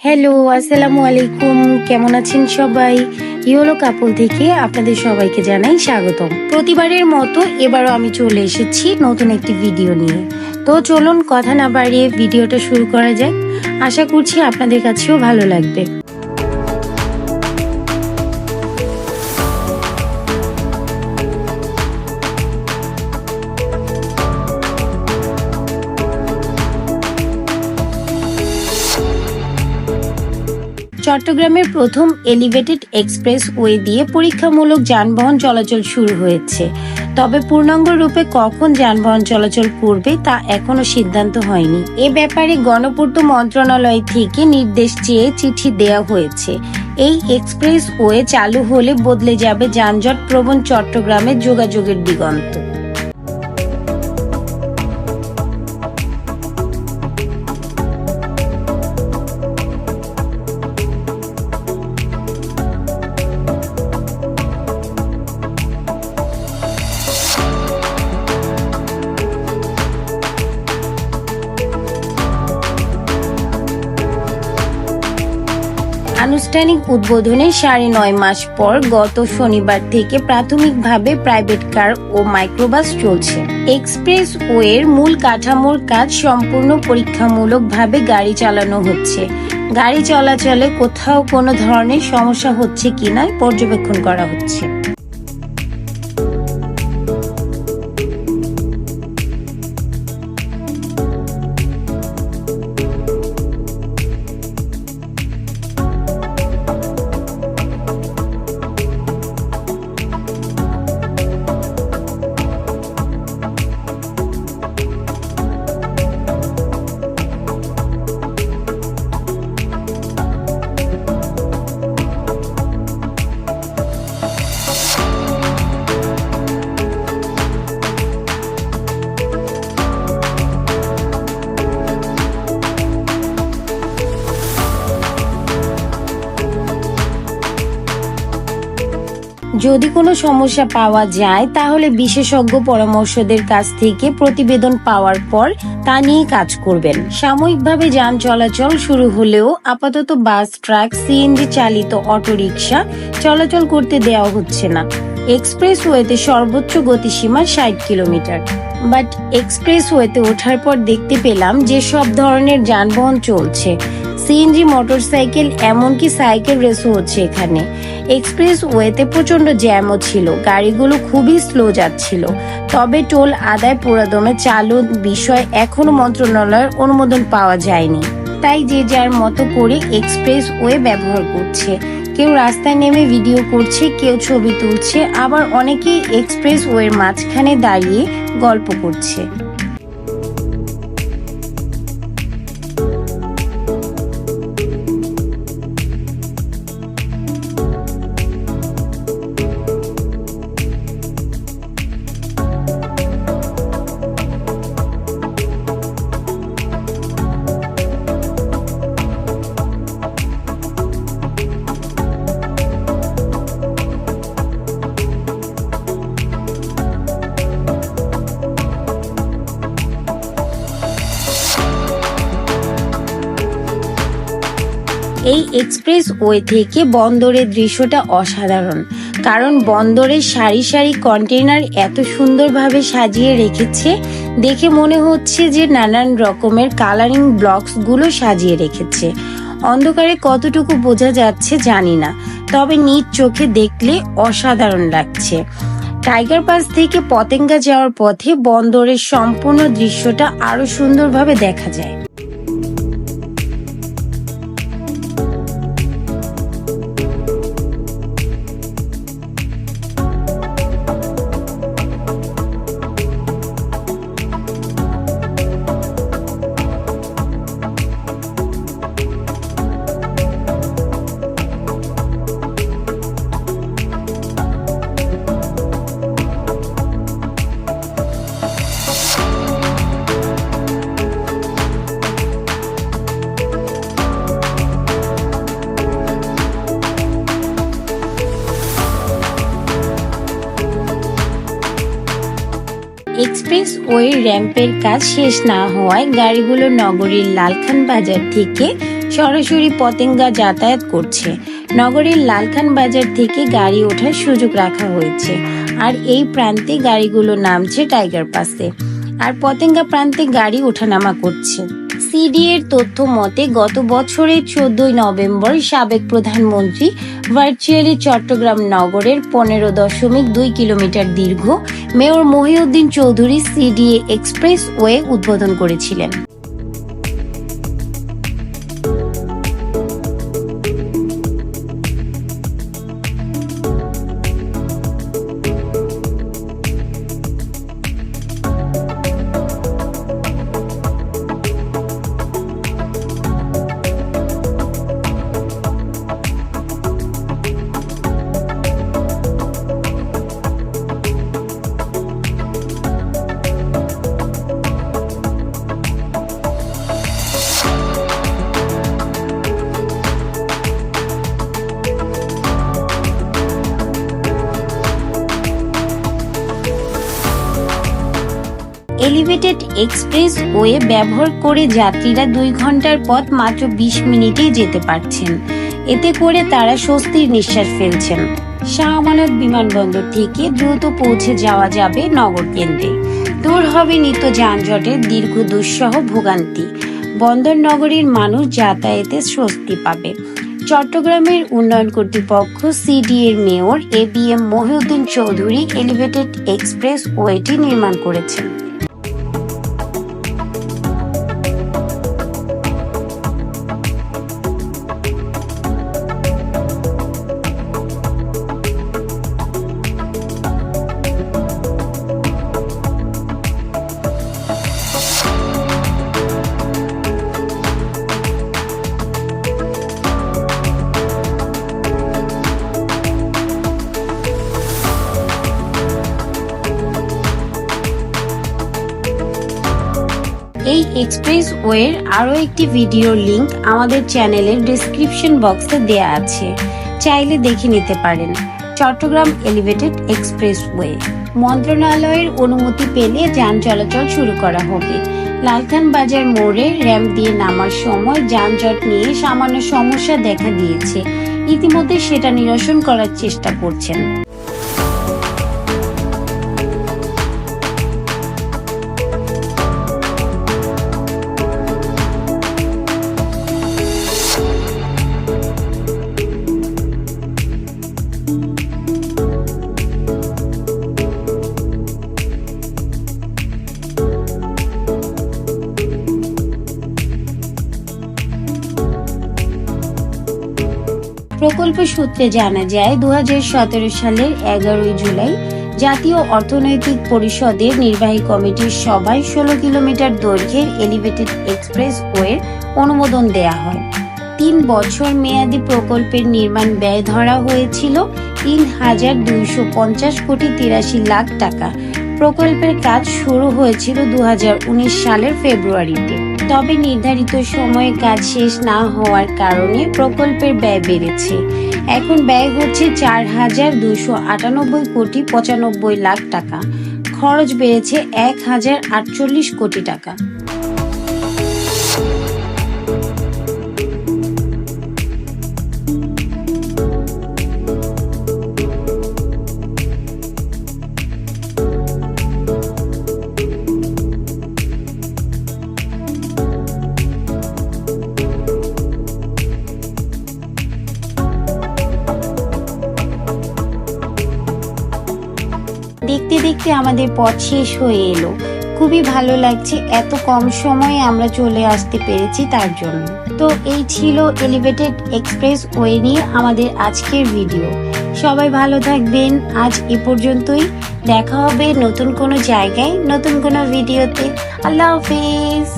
Hello, আসসালামু আলাইকুম। কেমন আছেন সবাই? ইয়োলো কাপল থেকে আপনাদের সবাইকে জানাই স্বাগতম। প্রতিবারের মতো এবারও আমি চলে এসেছি নতুন একটি ভিডিও নিয়ে। তো চলুন কথা না বাড়িয়ে ভিডিওটা শুরু করা যাক। আশা করছি আপনাদের কাছেও ভালো লাগবে। চট্টগ্রামের প্রথম এলিভেটেড এক্সপ্রেস ওয়ে দিয়ে পরীক্ষামূলক যানবাহন চলাচল শুরু হয়েছে। তবে পূর্ণাঙ্গ রূপে কখন যানবাহন চলাচল করবে তা এখনো সিদ্ধান্ত হয়নি। এ ব্যাপারে গণপূর্ত মন্ত্রণালয় থেকে নির্দেশ চেয়ে চিঠি দেওয়া হয়েছে। এই এক্সপ্রেস ওয়ে চালু হলে বদলে যাবে যানজট প্রবণ চট্টগ্রামের যোগাযোগের দিগন্ত। আনুষ্ঠানিক উদ্বোধনের 9.5 মাস পর গত শনিবার থেকে প্রাথমিকভাবে প্রাইভেট কার ও মাইক্রোবাস চলছে। এক্সপ্রেস ওয়ের মূল কাঠামোর কাজ সম্পূর্ণ পরীক্ষামূলকভাবে গাড়ি চালানো হচ্ছে। গাড়ি চলাচলে কোথাও কোনো ধরনের সমস্যা হচ্ছে কিনা পর্যবেক্ষণ করা হচ্ছে। যদি কোনো সমস্যা পাওয়া যায় তাহলে বিশেষজ্ঞ পরামর্শদের কাছ থেকে প্রতিবেদন পাওয়ার পর তা নিয়ে কাজ করবেন। সাময়িকভাবে যান চলাচল শুরু হলেও আপাতত বাস, ট্রাক, সিএনজি চালিত অটোরিকশা চলাচল করতে দেওয়া হচ্ছে না। এক্সপ্রেসওয়েতে সর্বোচ্চ গতিসীমা 60 কিলোমিটার। বাট এক্সপ্রেসওয়েতে ওঠার পর দেখতে পেলাম যে সব ধরনের যানবাহন চলছে। সিএনজি, মোটরসাইকেল, এমনকি সাইকেল রেসও হচ্ছে এখানে। এক্সপ্রেস ওয়েতে প্রচন্ড জ্যামও ছিল, গাড়িগুলো খুবই স্লো যাচ্ছিল। তবে টোল আদায় পুরোদমে চালুর বিষয় এখনো মন্ত্রণালয়ের অনুমোদন পাওয়া যায়নি। তাই যে যার মতো করে এক্সপ্রেস ওয়ে ব্যবহার করছে। কেউ রাস্তায় নেমে ভিডিও করছে, কেউ ছবি তুলছে, আবার অনেকেই এক্সপ্রেস ওয়ের মাঝখানে দাঁড়িয়ে গল্প করছে। এই এক্সপ্রেস ওয়ে থেকে বন্দরের দৃশ্যটা অসাধারণ। কারণ বন্দরের সারি সারি কন্টেইনার এত সুন্দরভাবে সাজিয়ে রেখেছে, দেখে মনে হচ্ছে যে নানান রকমের কালারিং ব্লকস গুলো সাজিয়ে রেখেছে। অন্ধকারে কতটুকু বোঝা যাচ্ছে জানি না, তবে নিজ চোখে দেখলে অসাধারণ লাগছে। টাইগার পাস থেকে পতেঙ্গা যাওয়ার পথে বন্দরের সম্পূর্ণ দৃশ্যটা আরো সুন্দরভাবে দেখা যায়। এক্সপ্রেস ওয়ে র্যাম্পের কাজ শেষ না হওয়ায় গাড়িগুলো নগরীর লালখান বাজার থেকে সরাসরি পতেঙ্গা যাতায়াত করছে। নগরের লালখান বাজার থেকে গাড়ি ওঠার সুযোগ রাখা হয়েছে, আর এই প্রান্তে গাড়িগুলো নামছে টাইগার পাসে, আর পতেঙ্গা প্রান্তে গাড়ি ওঠানামা করছে। সিডিএ এর তথ্য মতে গত বছরের 14 নভেম্বর সাবেক প্রধানমন্ত্রী ভার্চুয়ালি চট্টগ্রাম নগরের 15.2 কিলোমিটার দীর্ঘ mayor Mohiuddin Chowdhury CDA express way উদ্বোধন করেছিলেন। এলিভেটেড এক্সপ্রেস ওয়ে ব্যবহার করে যাত্রীরা 2 ঘন্টার পথ মাত্র 20 মিনিটেই যেতে পারছেন। এতে করে তারা স্বস্তির নিঃশ্বাস ফেলছেন। শাহ আমানত বিমানবন্দর থেকে দ্রুত পৌঁছে যাওয়া যাবে নগর কেন্দ্রে। দূর হবে নিত্য যানজটের দীর্ঘ দুঃসহ ভোগান্তি। বন্দর নগরীর মানুষ যাতায়াতে স্বস্তি পাবে। চট্টগ্রামের উন্নয়ন কর্তৃপক্ষ সিডিএ এর mayor ABM Mohiuddin Chowdhury elevated expressway নির্মাণ করেছেন। এই এক্সপ্রেস ওয়ের আরো একটি ভিডিও লিংক আমাদের চ্যানেলের ডেসক্রিপশন বক্সে দেয়া আছে, চাইলে দেখে নিতে পারেন। চট্টগ্রাম এলিভেটেড এক্সপ্রেস ওয়ে মন্ত্রণালয়ের অনুমতি পেলে যান চলাচল শুরু করা হবে। লালখান বাজার মোড়ে র্যাম্প দিয়ে নামার সময় যানজট নিয়ে সামান্য সমস্যা দেখা দিয়েছে, ইতিমধ্যে সেটা নিরসন করার চেষ্টা করছেন। প্রকল্প সূত্রে জানা যায় 2017 সালের 11 জুলাই জাতীয় অর্থনৈতিক পরিষদের নির্বাহী কমিটির সভায় 16 কিলোমিটার দৈর্ঘ্যের এলিভেটেড এক্সপ্রেস ওয়ের অনুমোদন দেয়া হয়। 3 বছর মেয়াদী প্রকল্পের নির্মাণ ব্যয় ধরা হয়েছিল 3,250 কোটি 83 লাখ টাকা। প্রকল্পের কাজ শুরু হয়েছিল 2019 সালের ফেব্রুয়ারিতে। তবে নির্ধারিত সময়ে কাজ শেষ না হওয়ার কারণে প্রকল্পের ব্যয় বেড়েছে। এখন ব্যয় হচ্ছে 4,298 কোটি 95 লাখ টাকা। খরচ বেড়েছে 1,048 কোটি টাকা। দেখতে দেখতে আমাদের পথ শেষ হয়ে এলো। খুবই ভালো লাগছে, এত কম সময়ে আমরা চলে আসতে পেরেছি তার জন্য। তো এই ছিল এলিভেটেড এক্সপ্রেস ওয়ে নিয়ে আমাদের আজকের ভিডিও। সবাই ভালো থাকবেন। আজ এ পর্যন্তই। দেখা হবে নতুন কোনো জায়গায়, নতুন কোনো ভিডিওতে। আল্লাহ হাফেজ।